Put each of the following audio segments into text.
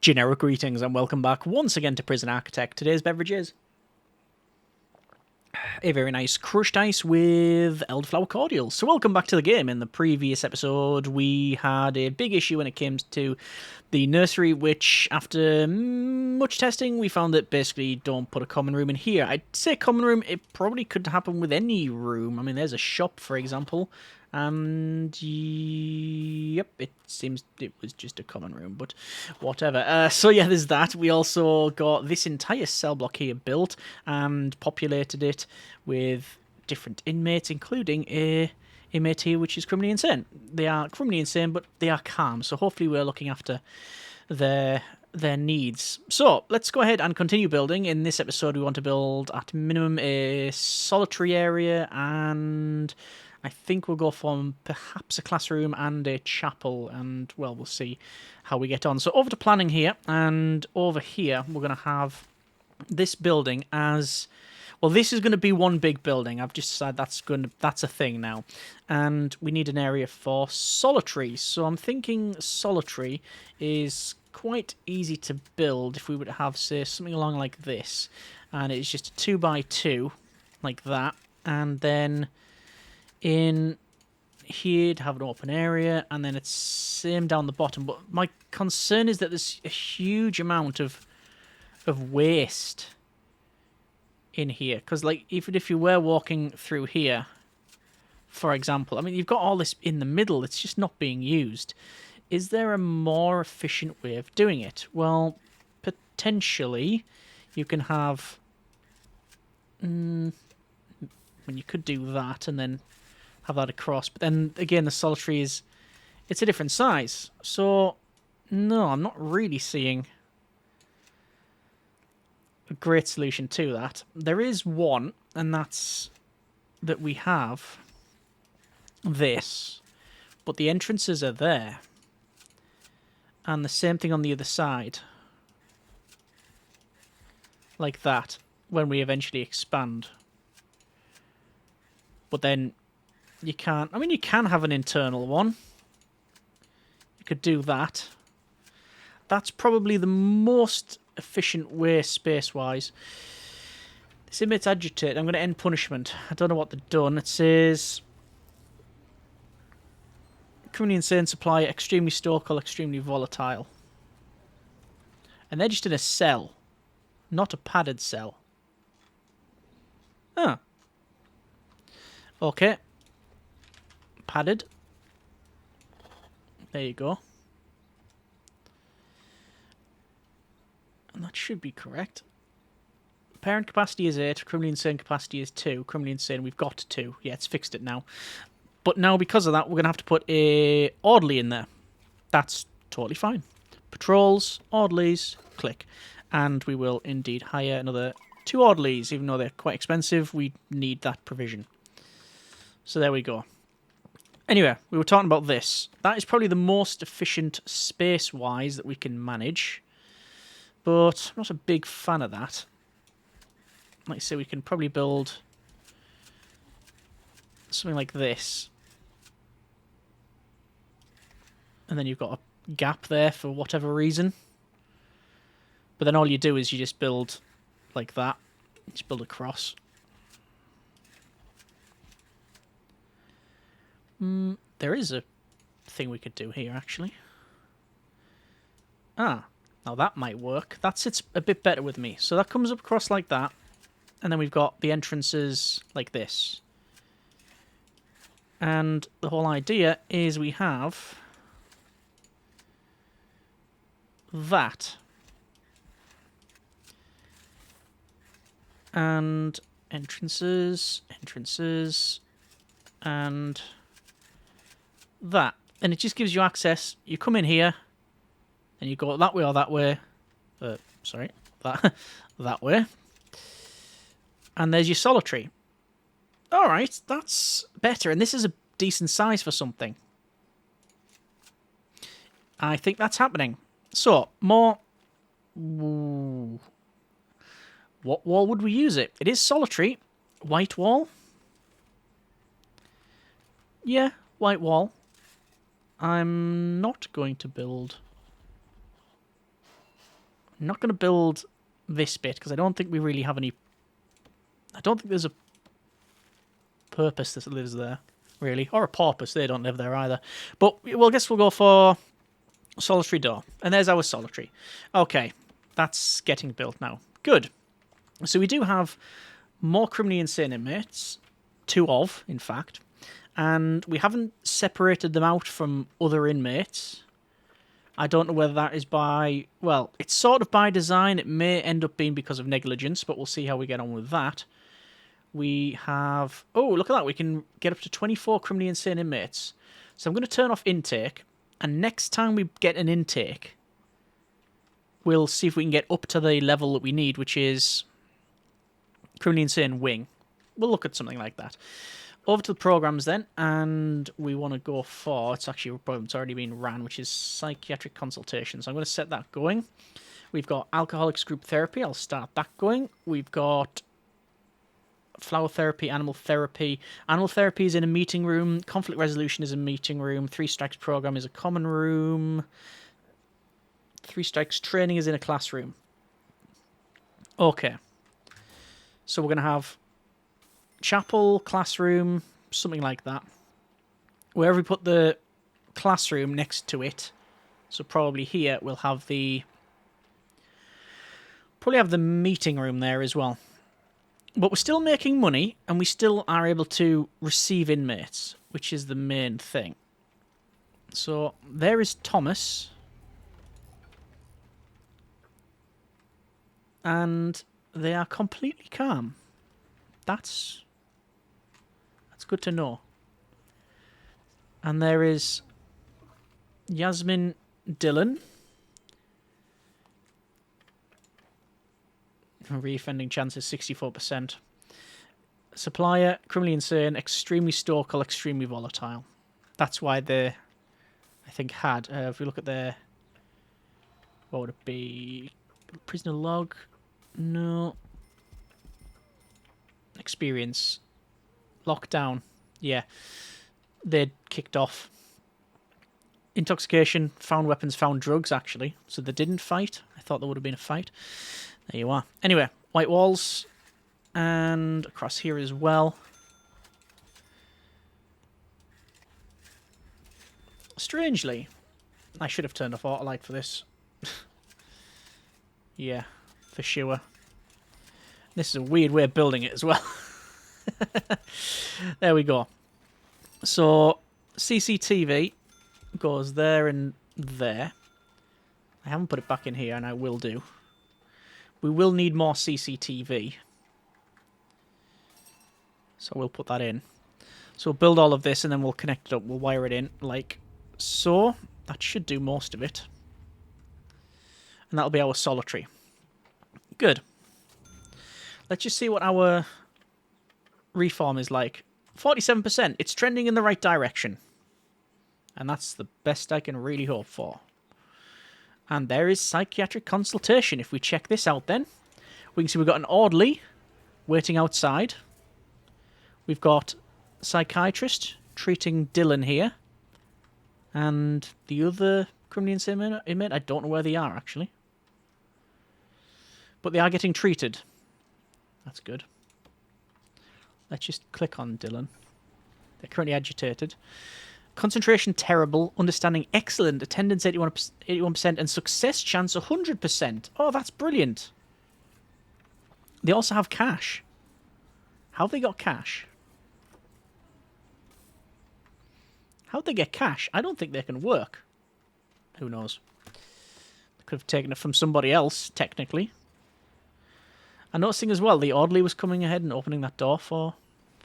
Generic greetings and welcome back once again to Prison Architect. Today's beverage is a very nice crushed ice with elderflower cordials. So welcome back to the game. In the previous episode, we had a big issue when it came to the nursery, which after much testing, we found that basically don't put a common room in here. I'd say common room, it probably could happen with any room. I mean, there's a shop, for example, and yep, it seems it was just a common room, but whatever. So yeah, there's that. We also got this entire cell block here built and populated it with different inmates, including a inmate here which is criminally insane. They are criminally insane, but they are calm, so hopefully we're looking after their needs. So let's go ahead and continue building. In this episode, we want to build at minimum a solitary area, and I think we'll go for perhaps a classroom and a chapel, and well, we'll see how we get on. So over to planning here, and over here we're going to have this building as well. This is going to be one big building. I've just decided that's a thing now, and we need an area for solitary. So I'm thinking solitary is quite easy to build if we were to have, say, something along like this, and it's just a 2x2 like that, and then in here to have an open area, and then it's same down the bottom. But my concern is that there's a huge amount of waste in here, because like even if you were walking through here, for example, I mean, you've got all this in the middle, it's just not being used. Is there a more efficient way of doing it? Well, potentially you can have when you could do that and then have that across, but then again the solitary it's a different size, so no, I'm not really seeing a great solution to that. There is one, and that's that we have this, but the entrances are there, and the same thing on the other side, like that, when we eventually expand. But then you can't, I mean, you can have an internal one. You could do that. That's probably the most efficient way space-wise. This inmate's agitated. I'm going to end punishment. I don't know what they've done. It says criminally insane supply, extremely stoical, extremely volatile. And they're just in a cell, not a padded cell. Huh. Okay. Padded. There you go. And that should be correct. Parent capacity is 8, criminally insane capacity is 2. Criminally insane, we've got 2. Yeah, it's fixed it now. But now, because of that, we're going to have to put a orderly in there. That's totally fine. Patrols, orderlies, click. And we will indeed hire another 2 orderlies. Even though they're quite expensive, we need that provision. So there we go. Anyway, we were talking about this. That is probably the most efficient space-wise that we can manage. But I'm not a big fan of that. Like I say, we can probably build something like this. And then you've got a gap there for whatever reason. But then all you do is you just build like that. Just build across. There is a thing we could do here, actually. Ah, now that might work. That sits a bit better with me. So that comes up across like that. And then we've got the entrances like this. And the whole idea is we have that. And entrances, and that. And it just gives you access. You come in here, and you go that way or that way. Sorry, that way. And there's your solitary. Alright, that's better. And this is a decent size for something. I think that's happening. So, more... Ooh. What wall would we use it? It is solitary. White wall? Yeah, white wall. I'm not going to build I'm not going to build this bit because I don't think we really have any... I don't think there's a purpose that lives there, really. Or a porpoise. They don't live there either. But, well, I guess we'll go for solitary door. And there's our solitary. Okay, that's getting built now. Good. So we do have more criminally insane inmates. 2 of, in fact. And we haven't separated them out from other inmates. I don't know whether that is by... Well, it's sort of by design. It may end up being because of negligence, but we'll see how we get on with that. We have... Oh, look at that. We can get up to 24 criminally insane inmates. So I'm going to turn off intake. And next time we get an intake, we'll see if we can get up to the level that we need, which is criminally insane wing. We'll look at something like that. Over to the programs then, and we want to go for... It's actually a program that's already been ran, which is psychiatric consultation. So I'm going to set that going. We've got alcoholics group therapy. I'll start that going. We've got flower therapy, animal therapy. Animal therapy is in a meeting room. Conflict resolution is a meeting room. 3 strikes program is a common room. 3 strikes training is in a classroom. Okay. So we're going to have chapel, classroom, something like that. Wherever we put the classroom next to it, so probably here we'll have the... Probably have the meeting room there as well. But we're still making money, and we still are able to receive inmates, which is the main thing. So there is Thomas. And they are completely calm. That's good to know. And there is Yasmin Dillon. Reoffending chance is 64%. Supplier, criminally insane, extremely stoical, extremely volatile. That's why they, I think, had... if we look at their... What would it be? Prisoner log? No. Experience. Lockdown. Yeah. They'd kicked off. Intoxication, found weapons, found drugs, actually. So they didn't fight. I thought there would have been a fight. There you are. Anyway, white walls. And across here as well. Strangely, I should have turned off autolight for this. Yeah, for sure. This is a weird way of building it as well. There we go. So, CCTV goes there and there. I haven't put it back in here, and I will do. We will need more CCTV. So we'll put that in. So we'll build all of this, and then we'll connect it up. We'll wire it in like so. That should do most of it. And that'll be our solitary. Good. Let's just see what our reform is like. 47%. It's trending in the right direction. And that's the best I can really hope for. And there is psychiatric consultation. If we check this out then, we can see we've got an orderly waiting outside. We've got psychiatrist treating Dylan here. And the other criminally insane inmate, I don't know where they are actually. But they are getting treated. That's good. Let's just click on Dylan. They're currently agitated. Concentration terrible. Understanding excellent. Attendance 81%. And success chance 100%. Oh, that's brilliant. They also have cash. How have they got cash? How'd they get cash? I don't think they can work. Who knows? They could have taken it from somebody else, technically. I'm noticing as well, the orderly was coming ahead and opening that door for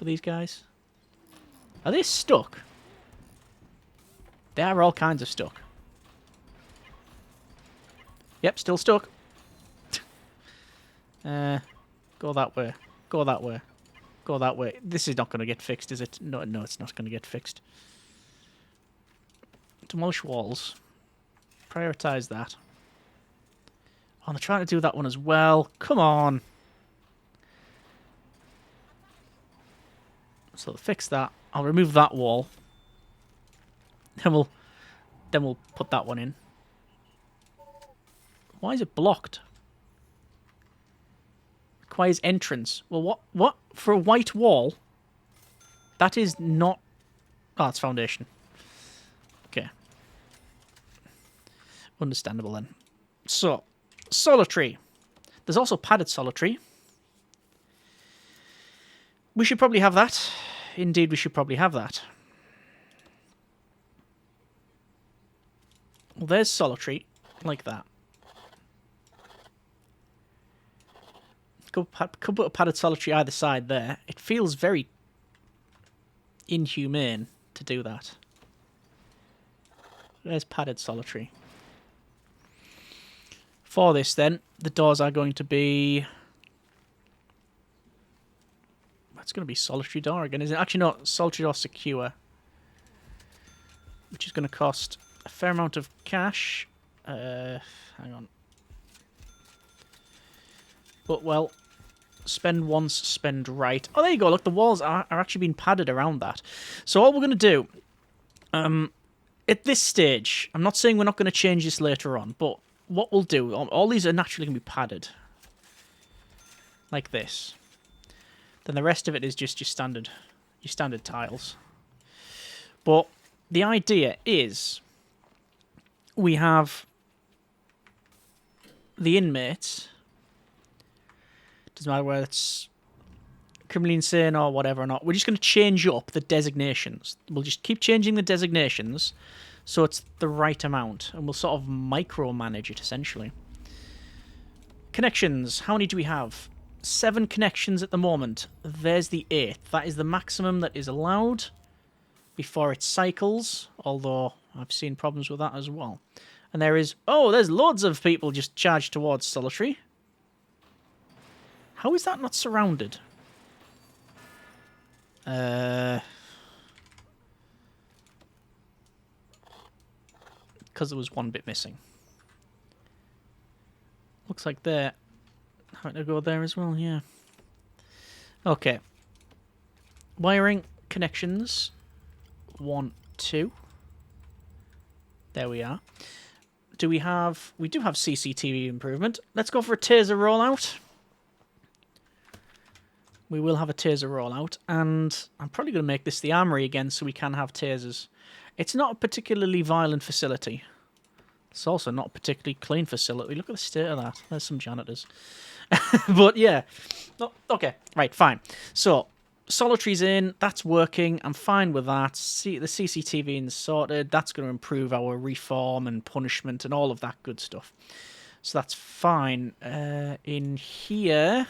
these guys. Are they stuck? They are all kinds of stuck. Yep, still stuck. Go that way. Go that way. Go that way. This is not going to get fixed, is it? No, it's not going to get fixed. Demolish walls. Prioritize that. Oh, they're trying to do that one as well. Come on. So fix that. I'll remove that wall. Then we'll put that one in. Why is it blocked? Requires entrance. Well, what? For a white wall? That is not... Oh, it's foundation. Okay. Understandable then. So, solitary. There's also padded solitary. We should probably have that. Indeed, we should probably have that. Well, there's solitary, like that. Could put a padded solitary either side there. It feels very inhumane to do that. There's padded solitary. For this, then, the doors are going to be... It's going to be solitary door again, isn't it? Actually, not solitary door secure. Which is going to cost a fair amount of cash. Hang on. But, well, spend once, spend right. Oh, there you go. Look, the walls are actually being padded around that. So all we're going to do, at this stage, I'm not saying we're not going to change this later on, but what we'll do, all these are naturally going to be padded. Like this. Then the rest of it is just your standard tiles. But the idea is we have the inmates. Doesn't matter whether it's criminally insane or whatever or not. We're just going to change up the designations. We'll just keep changing the designations so it's the right amount. And we'll sort of micromanage it, essentially. Connections. How many do we have? 7 connections at the moment. There's the 8th. That is the maximum that is allowed before it cycles. Although I've seen problems with that as well. And there is... Oh, there's loads of people just charged towards solitary. How is that not surrounded? Because there was one bit missing. Looks like they're having to go there as well, yeah. Okay. Wiring connections. 1, 2. There we are. Do we have... We do have CCTV improvement. Let's go for a taser rollout. We will have a taser rollout, and I'm probably going to make this the armory again so we can have tasers. It's not a particularly violent facility. It's also not a particularly clean facility. Look at the state of that. There's some janitors. But yeah. Oh, okay, right, fine. So, solitary's in. That's working. I'm fine with that. See, the CCTV is sorted. That's going to improve our reform and punishment and all of that good stuff. So that's fine. In here...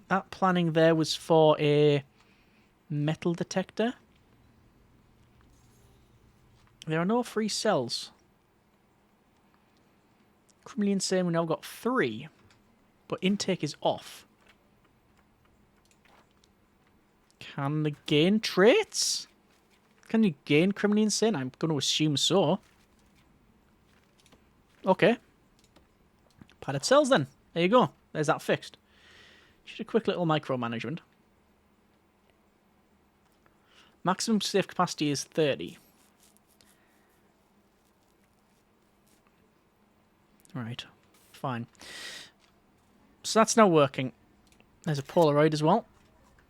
That planning there was for a metal detector. There are no free cells. Criminally insane, we now got 3. But intake is off. Can they gain traits? Can you gain criminally insane? I'm going to assume so. Okay. Padded cells then. There you go. There's that fixed. Just a quick little micromanagement. Maximum safe capacity is 30. Right, fine. So that's now working. There's a Polaroid as well.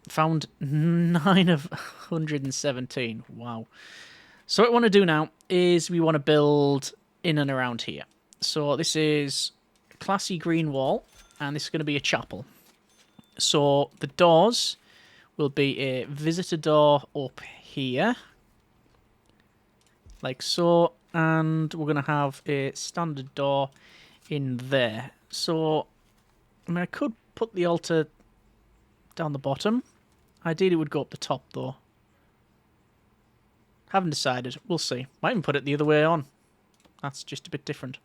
Found 9 of 117. Wow. So what we want to do now is we want to build in and around here. So this is a classy green wall, and this is going to be a chapel. So the doors will be a visitor door up here, like so, and we're going to have a standard door in there. So, I mean, I could put the altar down the bottom. Ideally, it would go up the top, though. Haven't decided. We'll see. Might even put it the other way on. That's just a bit different.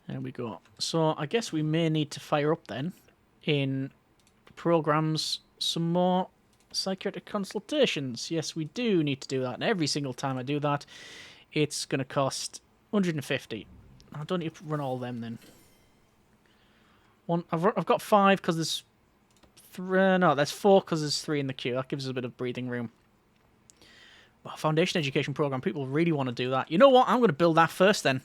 There we go. So I guess we may need to fire up then in programs some more psychiatric consultations. Yes, we do need to do that. And every single time I do that, it's going to cost 150. I don't need to run all of them then. I've got 5 because there's 3. No, there's 4 because there's 3 in the queue. That gives us a bit of breathing room. Well, foundation education program. People really want to do that. You know what? I'm going to build that first then.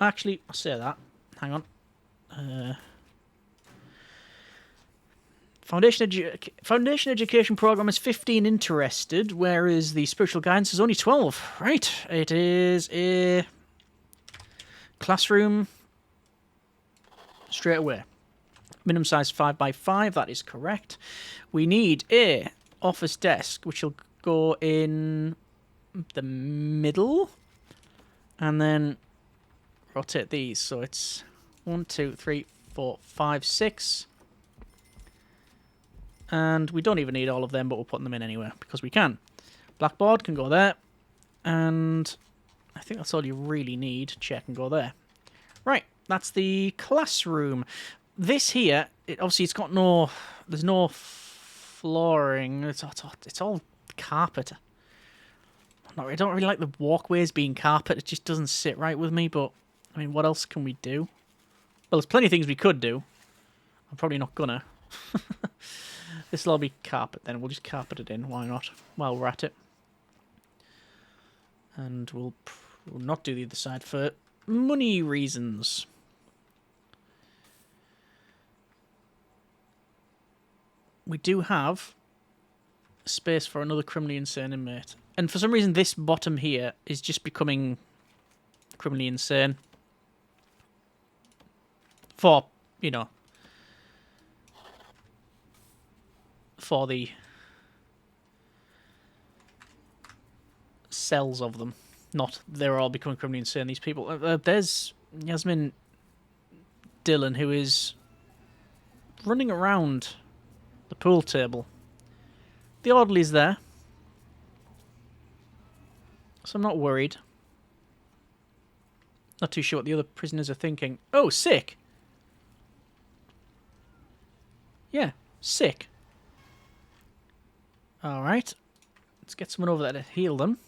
Actually, I'll say that. Hang on. Foundation education program is 15 interested, whereas the spiritual guidance is only 12. Right. It is a classroom straight away. Minimum size 5x5. That is correct. We need a office desk, which will go in the middle, and then rotate these. So it's 1, 2, 3, 4, 5, 6. And we don't even need all of them, but we're putting them in anyway, because we can. Blackboard can go there. And I think that's all you really need. Chair can go there. Right, that's the classroom. This here, obviously it's got no... There's no flooring. It's all carpet. I don't really like the walkways being carpet. It just doesn't sit right with me, but... I mean, what else can we do? Well, there's plenty of things we could do. I'm probably not gonna. This will all be carpet then. We'll just carpet it in. Why not? While we're at it. And we'll not do the other side for money reasons. We do have space for another criminally insane inmate. And for some reason this bottom here is just becoming criminally insane. For, you know... for the cells of them. Not they're all becoming criminally insane, these people. There's Yasmin Dillon, who is running around the pool table. The orderly's there, so I'm not worried. Not too sure what the other prisoners are thinking. Oh, sick! Yeah, sick. Alright. Let's get someone over there to heal them.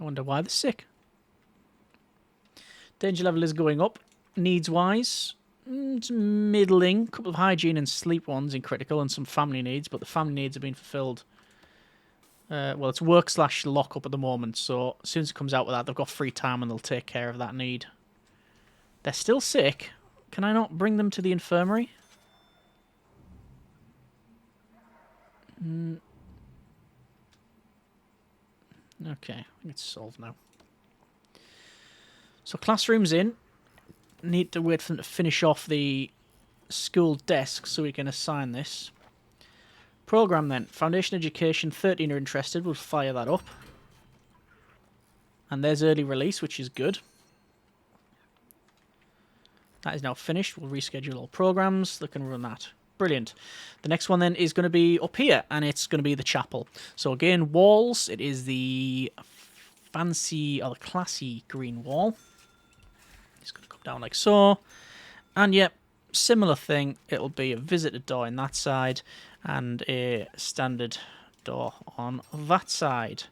I wonder why they're sick. Danger level is going up. Needs-wise, it's middling. A couple of hygiene and sleep ones in critical and some family needs, but the family needs have been fulfilled. Well, it's work/lock-up at the moment, so as soon as it comes out with that, they've got free time and they'll take care of that need. They're still sick. Can I not bring them to the infirmary? Okay, I think it's solved now. So classroom's in. Need to wait for them to finish off the school desk so we can assign this. Program then. Foundation education, 13 are interested. We'll fire that up. And there's early release, which is good. That is now finished. We'll reschedule all programs that can run that. Brilliant. The next one then is going to be up here, and it's going to be the chapel. So again, walls. It is the fancy or the classy green wall. It's going to come down like so. And yep, similar thing. It'll be a visitor door in that side and a standard door on that side.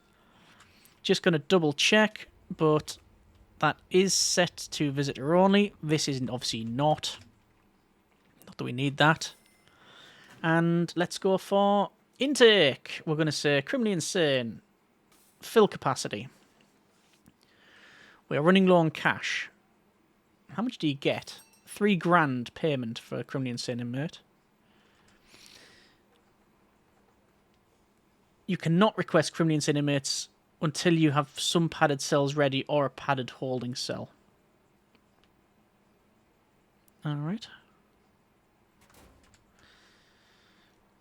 Just going to double check, but that is set to visitor only. This is obviously not. Not that we need that. And let's go for intake. We're going to say criminally insane. Fill capacity. We're running low on cash. How much do you get? $3,000 payment for a criminally insane inmate. You cannot request criminally insane inmates until you have some padded cells ready or a padded holding cell. Alright.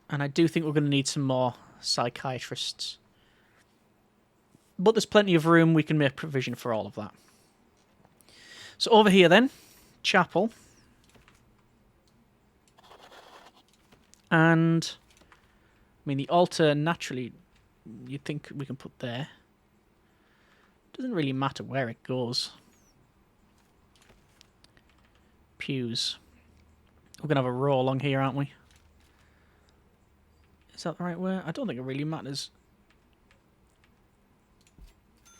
And I do think we're going to need some more psychiatrists. But there's plenty of room. We can make provision for all of that. So over here then, chapel. And, I mean, the altar naturally, you'd think we can put there. Doesn't really matter where it goes. Pews. We're going to have a row along here, aren't we? Is that the right way? I don't think it really matters.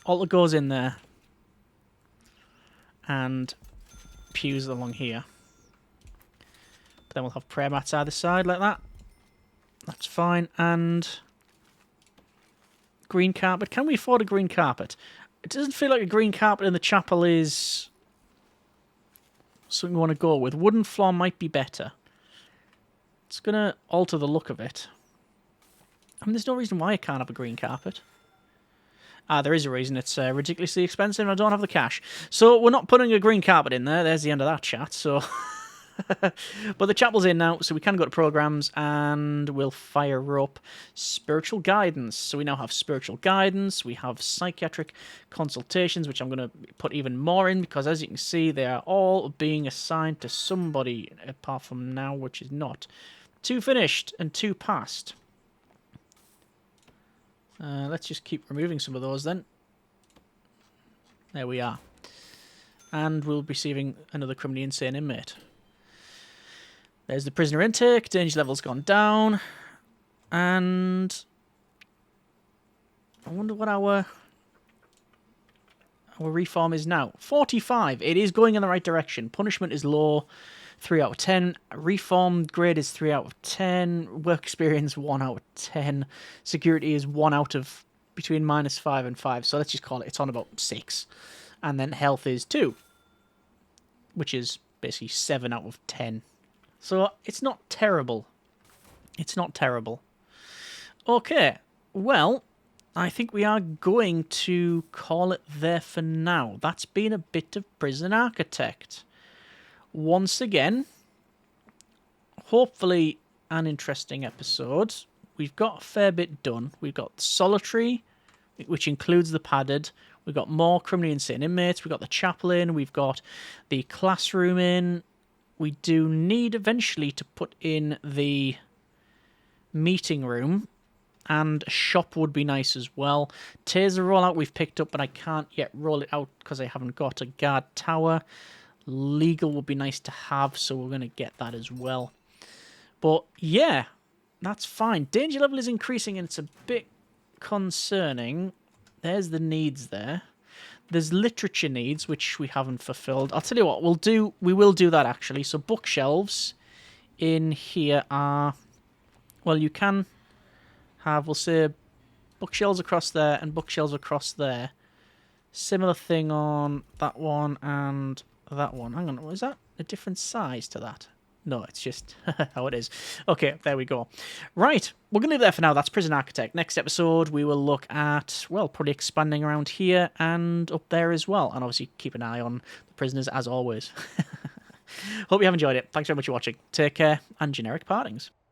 Altar goes in there. And pews along here. But then we'll have prayer mats either side like that. That's fine. And green carpet. Can we afford a green carpet? It doesn't feel like a green carpet in the chapel is something we want to go with. Wooden floor might be better. It's going to alter the look of it. I mean, there's no reason why I can't have a green carpet. There is a reason. It's ridiculously expensive and I don't have the cash. So we're not putting a green carpet in there. There's the end of that chat. So, but the chapel's in now, so we can go to programs and we'll fire up spiritual guidance. So we now have spiritual guidance. We have psychiatric consultations, which I'm going to put even more in because, as you can see, they are all being assigned to somebody apart from now, which is not. 2 finished and 2 passed. Let's just keep removing some of those then. There we are. And we'll be receiving another criminally insane inmate. There's the prisoner intake. Danger level's gone down. And I wonder what our reform is now. 45. It is going in the right direction. Punishment is low. 3 out of 10. Reform grade is 3 out of 10. Work experience 1 out of 10. Security is 1 out of between -5 and 5. So let's just call it. It's on about 6. And then health is 2, which is basically 7 out of 10. So it's not terrible. It's not terrible. Okay. Well, I think we are going to call it there for now. That's been a bit of Prison Architect. Once again, hopefully an interesting episode. We've got a fair bit done. We've got solitary, which includes the padded. We've got more criminally insane inmates. We've got the chapel in. We've got the classroom in. We do need eventually to put in the meeting room. And a shop would be nice as well. Taser rollout we've picked up, but I can't yet roll it out because I haven't got a guard tower. Legal would be nice to have, so we're going to get that as well. But yeah, that's fine. Danger level is increasing and it's a bit concerning. There's the needs there. There's literature needs, which we haven't fulfilled. I'll tell you what, we will do that actually. So bookshelves in here are, well, you can have, we'll say, bookshelves across there and bookshelves across there. Similar thing on that one and that one. Hang on, is that a different size to that? No, it's just how it is. Okay, there we go. Right, we're going to leave it there for now. That's Prison Architect. Next episode, we will look at, well, probably expanding around here and up there as well. And obviously keep an eye on the prisoners as always. Hope you have enjoyed it. Thanks very much for watching. Take care and generic partings.